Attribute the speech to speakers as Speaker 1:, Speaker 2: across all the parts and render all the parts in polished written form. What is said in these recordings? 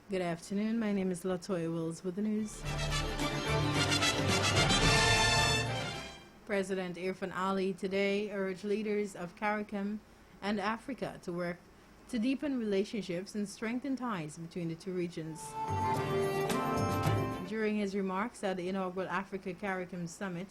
Speaker 1: Good afternoon. My name is Latoya Wills with the news. President Irfan Ali today urged leaders of CARICOM and Africa to work to deepen relationships and strengthen ties between the two regions. During his remarks at the inaugural Africa CARICOM Summit,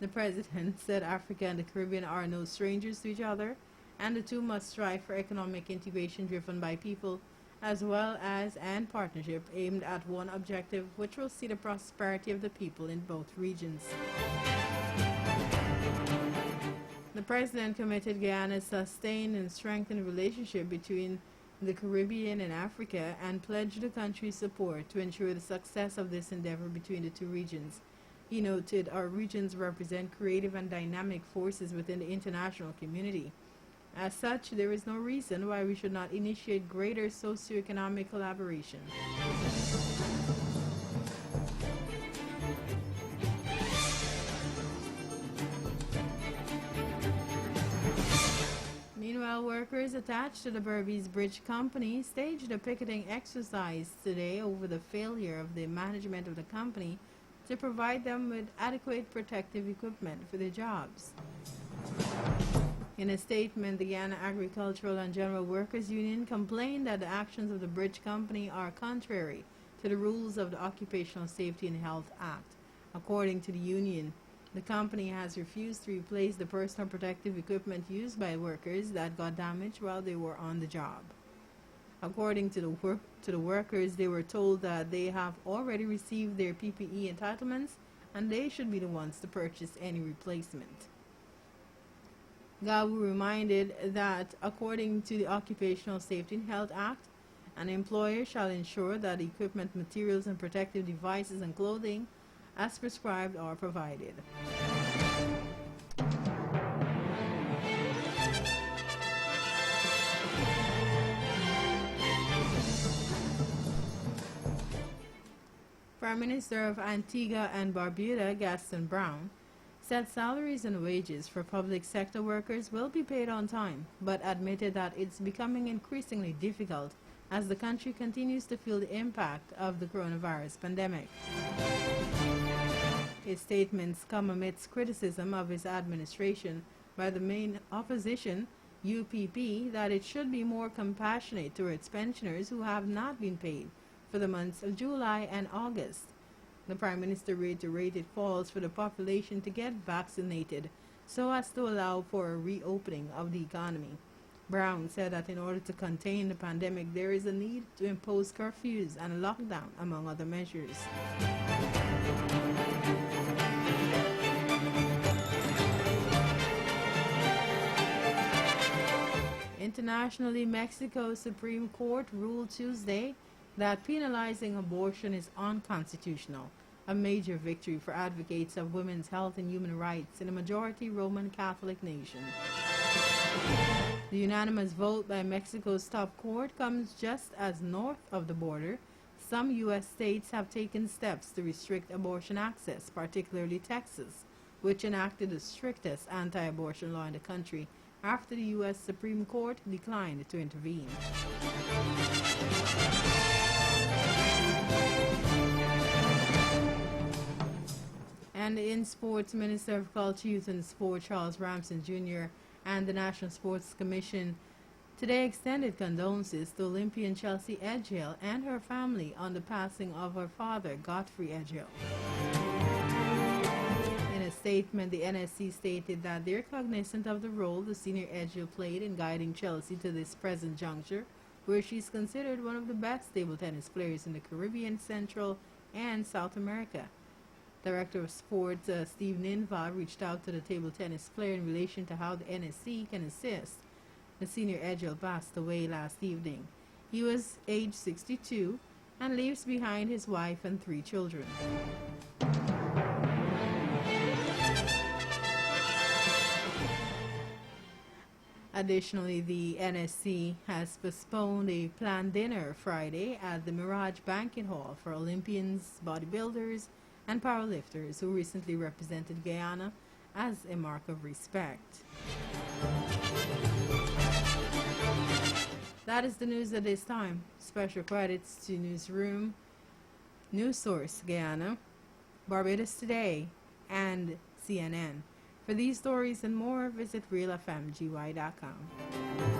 Speaker 1: the president said Africa and the Caribbean are no strangers to each other, and the two must strive for economic integration driven by people as well as and partnership aimed at one objective, which will see the prosperity of the people in both regions. The president committed Guyana's sustained and strengthened relationship between the Caribbean and Africa and pledged the country's support to ensure the success of this endeavor between the two regions. He noted our regions represent creative and dynamic forces within the international community. As such, there is no reason why we should not initiate greater socioeconomic collaboration. Meanwhile, workers attached to the Berbice Bridge Company staged a picketing exercise today over the failure of the management of the company to provide them with adequate protective equipment for their jobs. In a statement, the Guyana Agricultural and General Workers Union complained that the actions of the bridge company are contrary to the rules of the Occupational Safety and Health Act. According to the union, the company has refused to replace the personal protective equipment used by workers that got damaged while they were on the job. According to the workers, they were told that they have already received their PPE entitlements and they should be the ones to purchase any replacement. Gawu reminded that according to the Occupational Safety and Health Act, an employer shall ensure that equipment, materials, and protective devices and clothing as prescribed are provided. Prime Minister of Antigua and Barbuda, Gaston Brown, said salaries and wages for public sector workers will be paid on time, but admitted that it's becoming increasingly difficult as the country continues to feel the impact of the coronavirus pandemic. His statements come amidst criticism of his administration by the main opposition, UPP, that it should be more compassionate towards pensioners who have not been paid for the months of July and August. The Prime Minister reiterated calls for the population to get vaccinated so as to allow for a reopening of the economy. Brown said that in order to contain the pandemic, there is a need to impose curfews and a lockdown, among other measures. Internationally, Mexico's Supreme Court ruled Tuesday that penalizing abortion is unconstitutional, a major victory for advocates of women's health and human rights in a majority Roman Catholic nation. The unanimous vote by Mexico's top court comes just as north of the border, some U.S. states have taken steps to restrict abortion access, particularly Texas, which enacted the strictest anti-abortion law in the country after the U.S. Supreme Court declined to intervene. And in sports, Minister of Culture, Youth and Sport Charles Ramson Jr. and the National Sports Commission today extended condolences to Olympian Chelsea Edgehill and her family on the passing of her father, Godfrey Edgehill. In a statement, the NSC stated that they're cognizant of the role the senior Edgehill played in guiding Chelsea to this present juncture, where she's considered one of the best table tennis players in the Caribbean, Central, and South America. Director of Sports Steve Ninva reached out to the table tennis player in relation to how the NSC can assist. The senior Edgehill passed away last evening. He was age 62 and leaves behind his wife and 3 children. Additionally, the NSC has postponed a planned dinner Friday at the Mirage Banquet Hall for Olympians, bodybuilders, and powerlifters who recently represented Guyana as a mark of respect. That is the news at this time. Special credits to Newsroom, News Source Guyana, Barbados Today, and CNN. For these stories and more, visit realfmgy.com.